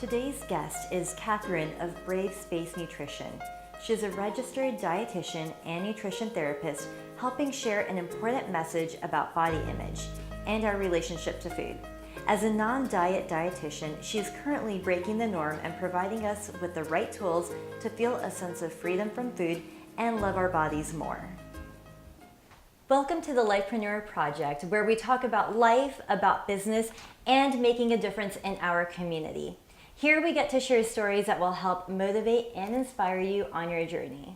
Today's guest is Katherine of Brave Space Nutrition. She's a registered dietitian and nutrition therapist, helping share an important message about body image and our relationship to food. As a non-diet dietitian, she is currently breaking the norm and providing us with the right tools to feel a sense of freedom from food and love our bodies more. Welcome to the Lifepreneur Project, where we talk about life, about business, and making a difference in our community. Here we get to share stories that will help motivate and inspire you on your journey.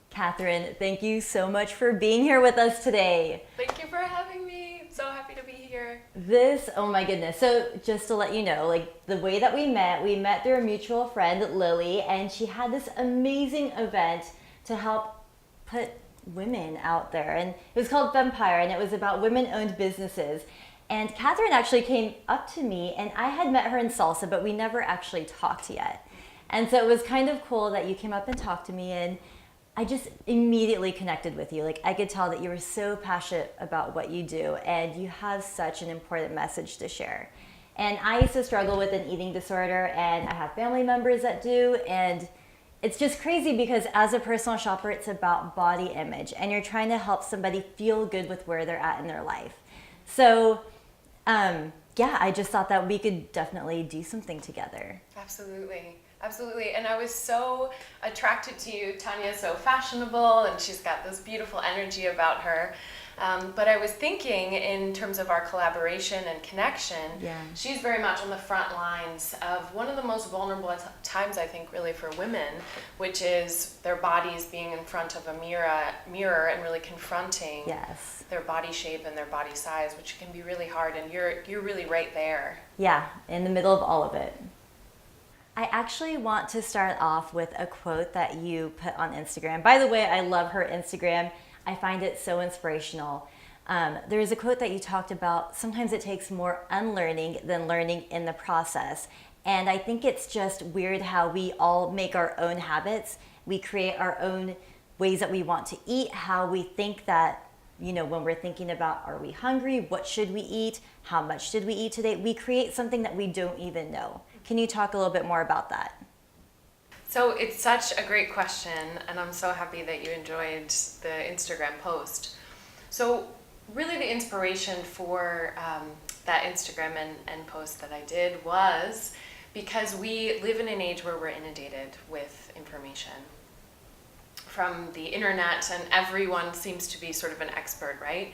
Katherine, thank you so much for being here with us today. Thank you for having me. I'm so happy to be here. Oh my goodness. So just to let you know, the way that we met through a mutual friend, Lily, and she had this amazing event to help put women out there. And it was called Vampire, and it was about women-owned businesses. And Katherine actually came up to me, and I had met her in salsa, but we never actually talked yet. And so it was kind of cool that you came up and talked to me, and I just immediately connected with you. I could tell that you were so passionate about what you do, and you have such an important message to share. And I used to struggle with an eating disorder, and I have family members that do, and it's just crazy because as a personal shopper, it's about body image, and you're trying to help somebody feel good with where they're at in their life. So, I just thought that we could definitely do something together. Absolutely. And I was so attracted to you. Tanya's so fashionable, and she's got this beautiful energy about her. But I was thinking in terms of our collaboration and connection, she's very much on the front lines of one of the most vulnerable times, I think, really for women, which is their bodies being in front of a mirror and really confronting their body shape and their body size, which can be really hard. And you're really right there. Yeah, in the middle of all of it. I actually want to start off with a quote that you put on Instagram. By the way, I love her Instagram. I find it so inspirational. There is a quote that you talked about, sometimes it takes more unlearning than learning in the process. And I think it's just weird how we all make our own habits. We create our own ways that we want to eat, how we think that, when we're thinking about, are we hungry? What should we eat? How much did we eat today? We create something that we don't even know. Can you talk a little bit more about that? So it's such a great question, and I'm so happy that you enjoyed the Instagram post. So really the inspiration for that Instagram and post that I did was because we live in an age where we're inundated with information from the internet, and everyone seems to be sort of an expert, right?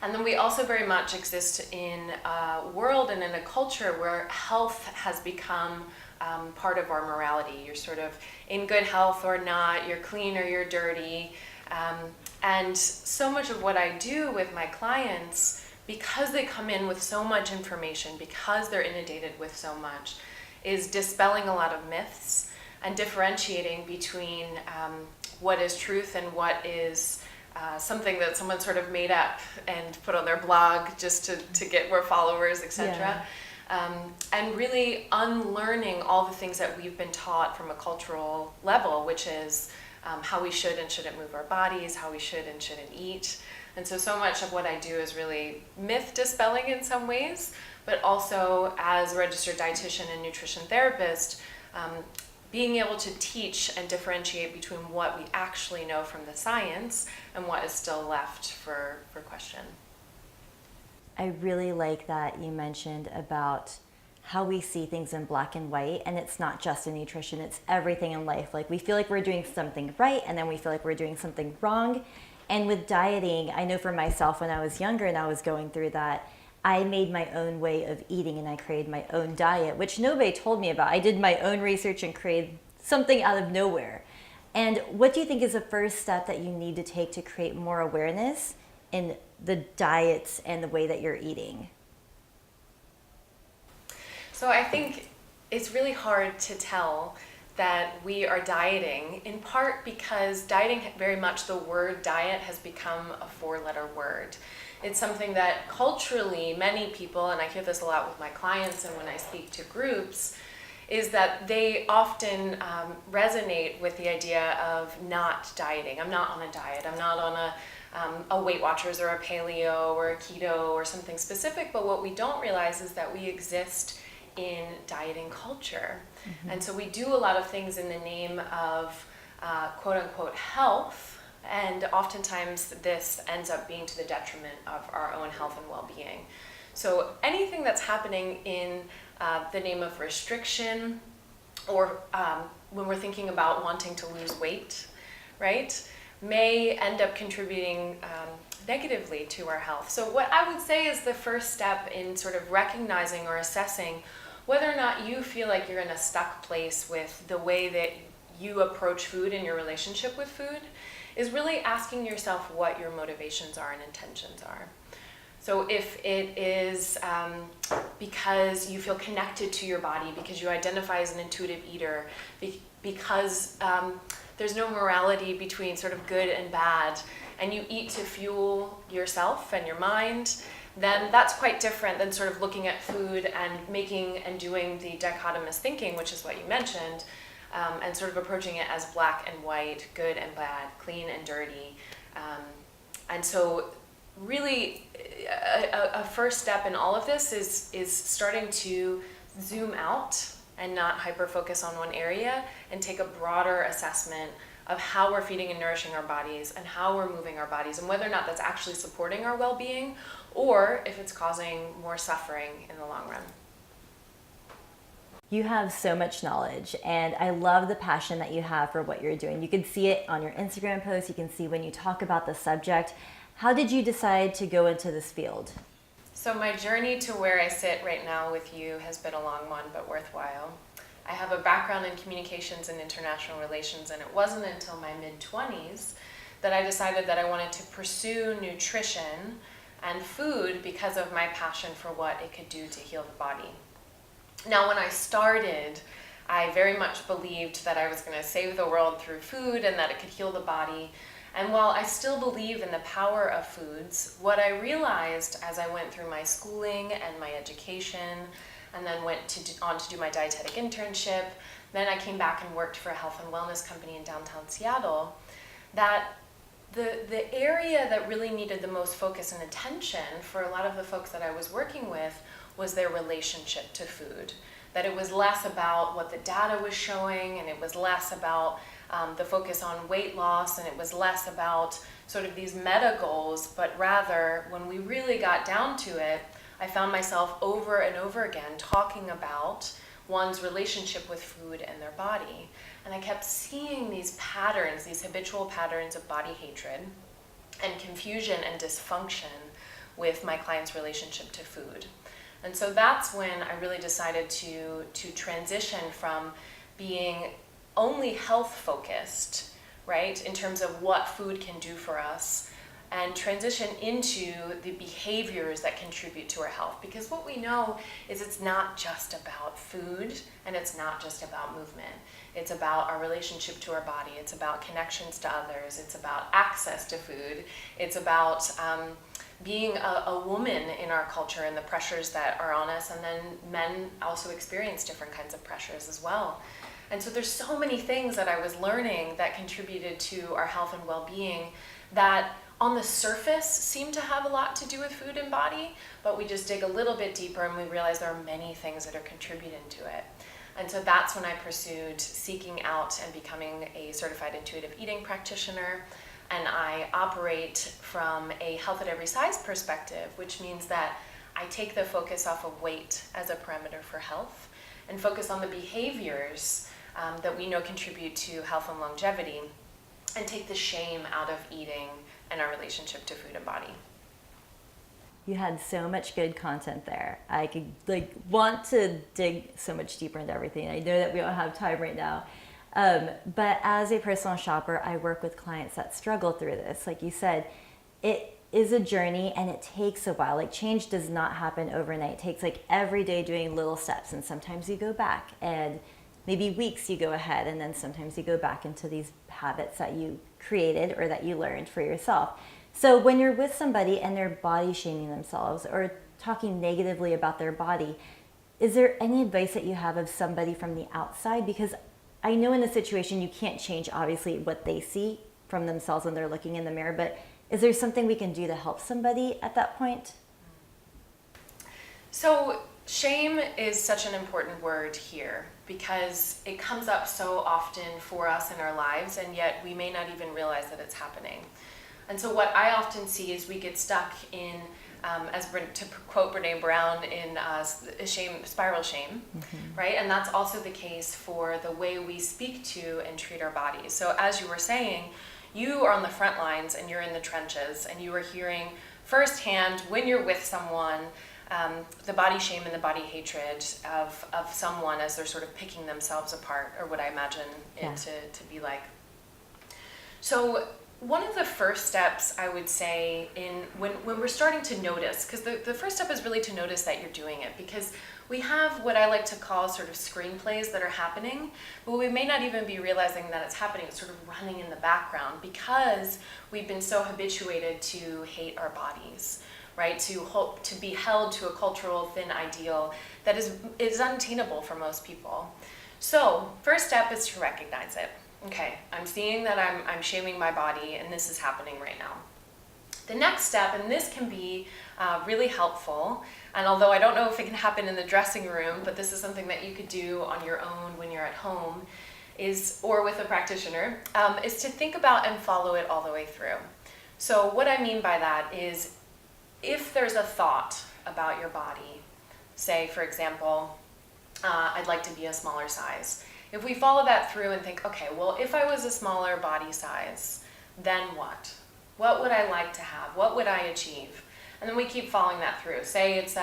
And then we also very much exist in a world and in a culture where health has become part of our morality. You're sort of in good health or not, you're clean or you're dirty. And so much of what I do with my clients, because they come in with so much information, because they're inundated with so much, is dispelling a lot of myths and differentiating between what is truth and what is something that someone sort of made up and put on their blog just to get more followers, etc. And really unlearning all the things that we've been taught from a cultural level, which is how we should and shouldn't move our bodies, how we should and shouldn't eat. And so much of what I do is really myth dispelling in some ways, but also as a registered dietitian and nutrition therapist, being able to teach and differentiate between what we actually know from the science and what is still left for question. I really like that you mentioned about how we see things in black and white, and it's not just in nutrition, it's everything in life. We feel like we're doing something right, and then we feel like we're doing something wrong. And with dieting, I know for myself when I was younger and I was going through that, I made my own way of eating and I created my own diet, which nobody told me about. I did my own research and created something out of nowhere. And what do you think is the first step that you need to take to create more awareness in the diets and the way that you're eating? So I think it's really hard to tell that we are dieting, in part because dieting, very much the word diet has become a 4-letter word. It's something that culturally many people, and I hear this a lot with my clients and when I speak to groups, is that they often resonate with the idea of not dieting. I'm not on a diet. I'm not on a Weight Watchers or a paleo or a keto or something specific. But what we don't realize is that we exist in dieting culture. And so we do a lot of things in the name of quote unquote health, and oftentimes this ends up being to the detriment of our own health and well-being. So anything that's happening in the name of restriction, or when we're thinking about wanting to lose weight, right, may end up contributing negatively to our health. So what I would say is the first step in sort of recognizing or assessing whether or not you feel like you're in a stuck place with the way that you approach food and your relationship with food is really asking yourself what your motivations are and intentions are. So if it is because you feel connected to your body, because you identify as an intuitive eater, because there's no morality between sort of good and bad, and you eat to fuel yourself and your mind, then that's quite different than sort of looking at food and making and doing the dichotomous thinking, which is what you mentioned, and sort of approaching it as black and white, good and bad, clean and dirty. And so really a first step in all of this is starting to zoom out and not hyper-focus on one area and take a broader assessment of how we're feeding and nourishing our bodies and how we're moving our bodies and whether or not that's actually supporting our well-being or if it's causing more suffering in the long run. You have so much knowledge, and I love the passion that you have for what you're doing. You can see it on your Instagram posts, you can see when you talk about the subject. How did you decide to go into this field? So my journey to where I sit right now with you has been a long one, but worthwhile. I have a background in communications and international relations, and it wasn't until my mid-20s that I decided that I wanted to pursue nutrition and food because of my passion for what it could do to heal the body. Now, when I started, I very much believed that I was going to save the world through food and that it could heal the body. And while I still believe in the power of foods, what I realized as I went through my schooling and my education, and then went on to do my dietetic internship, then I came back and worked for a health and wellness company in downtown Seattle, that the area that really needed the most focus and attention for a lot of the folks that I was working with was their relationship to food. That it was less about what the data was showing, and it was less about the focus on weight loss, and it was less about sort of these meta goals, but rather when we really got down to it, I found myself over and over again talking about one's relationship with food and their body. And I kept seeing these patterns, these habitual patterns of body hatred and confusion and dysfunction with my clients' relationship to food. And so that's when I really decided to transition from being only health focused, right, in terms of what food can do for us, and transition into the behaviors that contribute to our health. Because what we know is it's not just about food and it's not just about movement. It's about our relationship to our body. It's about connections to others. It's about access to food. It's about being a woman in our culture and the pressures that are on us. And then men also experience different kinds of pressures as well. And so there's so many things that I was learning that contributed to our health and well-being that on the surface seem to have a lot to do with food and body, but we just dig a little bit deeper and we realize there are many things that are contributing to it. And so that's when I pursued seeking out and becoming a certified intuitive eating practitioner. And I operate from a health at every size perspective, which means that I take the focus off of weight as a parameter for health and focus on the behaviors that we know contribute to health and longevity, and take the shame out of eating and our relationship to food and body. You had so much good content there. I could want to dig so much deeper into everything. I know that we don't have time right now. But as a personal shopper, I work with clients that struggle through this. Like you said, it is a journey and it takes a while. Like change does not happen overnight. It takes like every day doing little steps, and sometimes you go back, and maybe weeks you go ahead, and then sometimes you go back into these habits that you created or that you learned for yourself. So when you're with somebody and they're body shaming themselves or talking negatively about their body, is there any advice that you have of somebody from the outside? Because I know in a situation you can't change obviously what they see from themselves when they're looking in the mirror, but is there something we can do to help somebody at that point? So Shame is such an important word here because it comes up so often for us in our lives, and yet we may not even realize that it's happening. And so what I often see is we get stuck in, to quote Brene Brown, in spiral shame, right? And that's also the case for the way we speak to and treat our bodies. So as you were saying, you are on the front lines and you're in the trenches, and you are hearing firsthand when you're with someone the body shame and the body hatred of someone as they're sort of picking themselves apart, or what I imagine it to be like. So one of the first steps I would say when we're starting to notice, because the first step is really to notice that you're doing it, because we have what I like to call sort of screenplays that are happening, but we may not even be realizing that it's happening. It's sort of running in the background because we've been so habituated to hate our bodies, right? To be held to a cultural thin ideal that is unattainable for most people. So first step is to recognize it. Okay, I'm seeing that I'm shaming my body, and this is happening right now. The next step, and this can be really helpful, and although I don't know if it can happen in the dressing room, but this is something that you could do on your own when you're at home, or with a practitioner, is to think about and follow it all the way through. So what I mean by that is, if there's a thought about your body, say for example, I'd like to be a smaller size. If we follow that through and think, okay, well, if I was a smaller body size, then what? What would I like to have? What would I achieve? And then we keep following that through. Say it's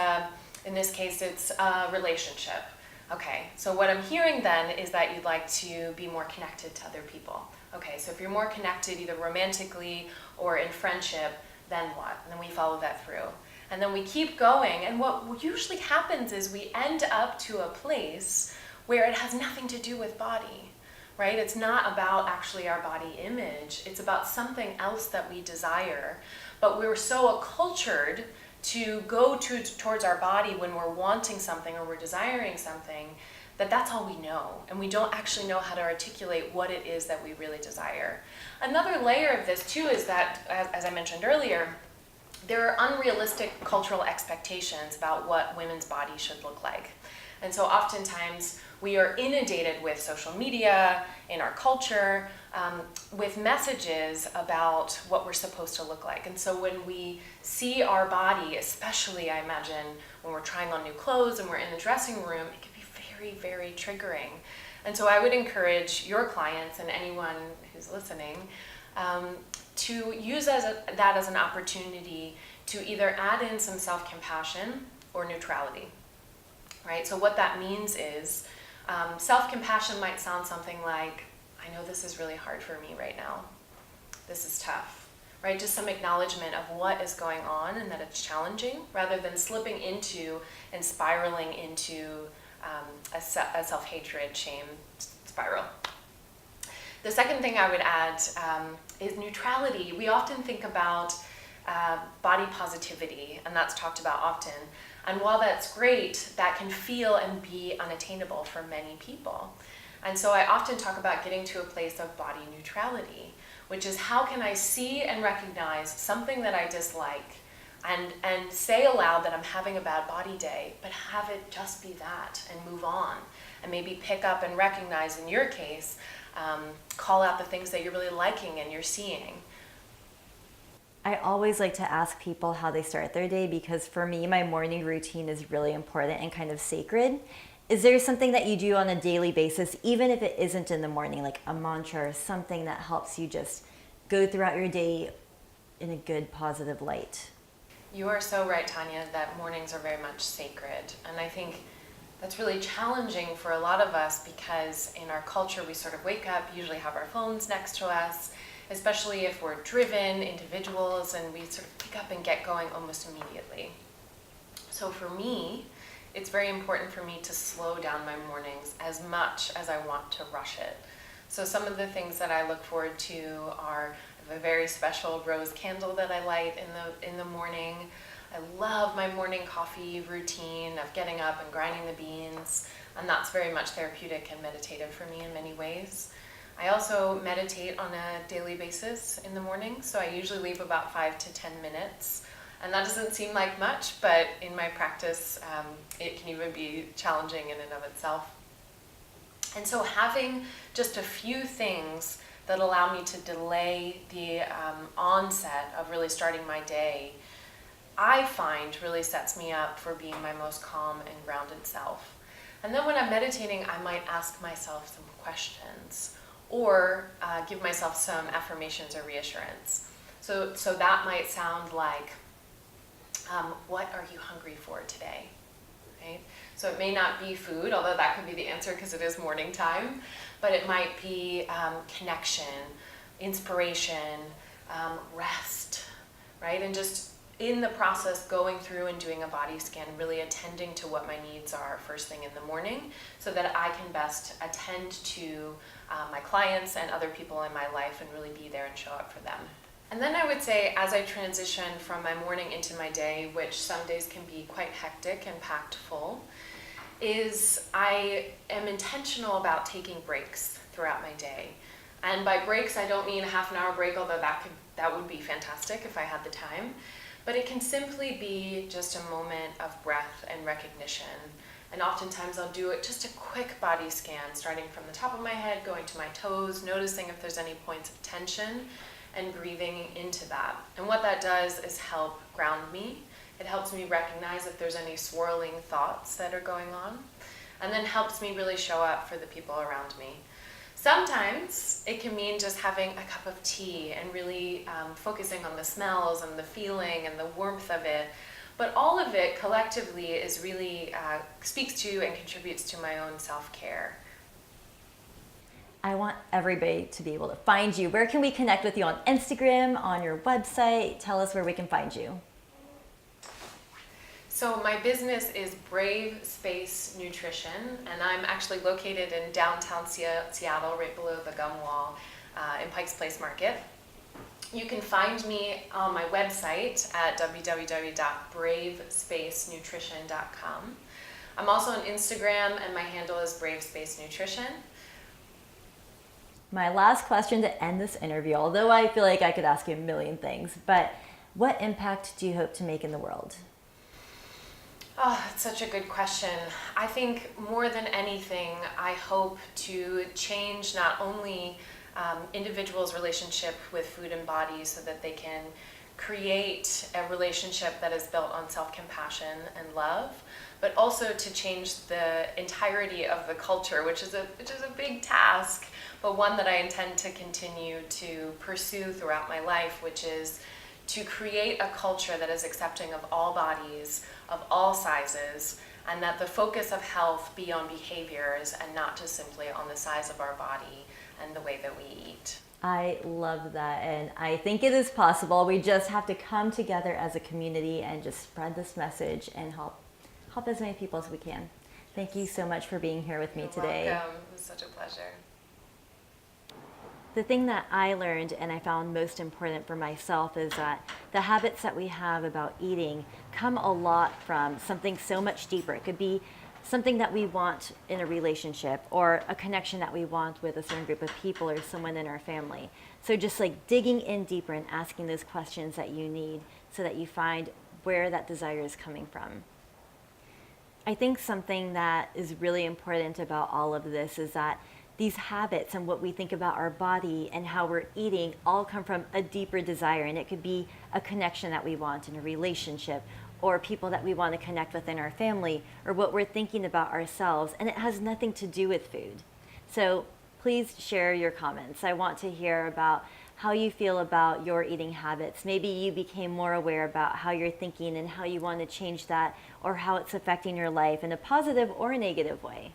in this case, it's a relationship. Okay, so what I'm hearing then is that you'd like to be more connected to other people. Okay, so if you're more connected either romantically or in friendship, then what? And then we follow that through. And then we keep going, and what usually happens is we end up to a place where it has nothing to do with body, right? It's not about actually our body image. It's about something else that we desire. But we're so accultured to go towards our body when we're wanting something or we're desiring something, that's all we know. And we don't actually know how to articulate what it is that we really desire. Another layer of this too is that, as I mentioned earlier, there are unrealistic cultural expectations about what women's bodies should look like. And so oftentimes we are inundated with social media, in our culture, with messages about what we're supposed to look like. And so when we see our body, especially I imagine when we're trying on new clothes and we're in the dressing room, it can be very, very triggering. And so I would encourage your clients and anyone who's listening to use that as an opportunity to either add in some self-compassion or neutrality, right? So what that means is self-compassion might sound something like, I know this is really hard for me right now. This is tough, right? Just some acknowledgement of what is going on and that it's challenging, rather than slipping into and spiraling into a self-hatred, shame spiral. The second thing I would add is neutrality. We often think about body positivity, and that's talked about often. And while that's great, that can feel and be unattainable for many people. And so I often talk about getting to a place of body neutrality, which is how can I see and recognize something that I dislike and say aloud that I'm having a bad body day, but have it just be that and move on. And maybe pick up and recognize, in your case, call out the things that you're really liking and you're seeing. I always like to ask people how they start their day, because for me, my morning routine is really important and kind of sacred. Is there something that you do on a daily basis, even if it isn't in the morning, like a mantra or something that helps you just go throughout your day in a good, positive light? You are so right, Tanya, that mornings are very much sacred. And I think that's really challenging for a lot of us, because in our culture, we sort of wake up, usually have our phones next to us, especially if we're driven individuals, and we sort of pick up and get going almost immediately. So for me, it's very important for me to slow down my mornings as much as I want to rush it. So some of the things that I look forward to are a very special rose candle that I light in the morning. I love my morning coffee routine of getting up and grinding the beans, and that's very much therapeutic and meditative for me in many ways. I also meditate on a daily basis in the morning, so I usually leave about 5 to 10 minutes And that doesn't seem like much, but in my practice, it can even be challenging in and of itself. And so having just a few things that allow me to delay the onset of really starting my day, I find really sets me up for being my most calm and grounded self. And then when I'm meditating, I might ask myself some questions or give myself some affirmations or reassurance. So that might sound like, what are you hungry for today? Right? So it may not be food, although that could be the answer because it is morning time, but it might be connection, inspiration, rest, right? And just in the process going through and doing a body scan, really attending to what my needs are first thing in the morning so that I can best attend to my clients and other people in my life and really be there and show up for them. And then I would say as I transition from my morning into my day, which some days can be quite hectic and packed full, is I am intentional about taking breaks throughout my day. And by breaks, I don't mean a half an hour break, although that would be fantastic if I had the time. But it can simply be just a moment of breath and recognition. And oftentimes I'll do it just a quick body scan, starting from the top of my head, going to my toes, noticing if there's any points of tension, and breathing into that. And what that does is help ground me. It helps me recognize if there's any swirling thoughts that are going on, and then helps me really show up for the people around me. Sometimes it can mean just having a cup of tea and really focusing on the smells and the feeling and the warmth of it. But all of it collectively is really speaks to and contributes to my own self-care. I want everybody to be able to find you. Where can we connect with you? On Instagram, on your website? Tell us where we can find you. So my business is Brave Space Nutrition, and I'm actually located in downtown Seattle, right below the gum wall in Pikes Place Market. You can find me on my website at www.bravespacenutrition.com. I'm also on Instagram, and my handle is Brave Space Nutrition. My last question to end this interview, although I feel like I could ask you a million things, but what impact do you hope to make in the world? Oh, that's such a good question. I think more than anything, I hope to change not only individuals' relationship with food and body so that they can create a relationship that is built on self-compassion and love, but also to change the entirety of the culture, which is a big task, but one that I intend to continue to pursue throughout my life, which is to create a culture that is accepting of all bodies, of all sizes, and that the focus of health be on behaviors and not just simply on the size of our body and the way that we eat. I love that, and I think it is possible. We just have to come together as a community and just spread this message and help as many people as we can. Thank you so much for being here with me today. You're welcome. It was such a pleasure. The thing that I learned and I found most important for myself is that the habits that we have about eating come a lot from something so much deeper. It could be something that we want in a relationship or a connection that we want with a certain group of people or someone in our family. So just like digging in deeper and asking those questions that you need so that you find where that desire is coming from. I think something that is really important about all of this is that these habits and what we think about our body and how we're eating all come from a deeper desire, and it could be a connection that we want in a relationship or people that we want to connect with in our family or what we're thinking about ourselves, and it has nothing to do with food. So please share your comments. I want to hear about how you feel about your eating habits. Maybe you became more aware about how you're thinking and how you want to change that or how it's affecting your life in a positive or a negative way.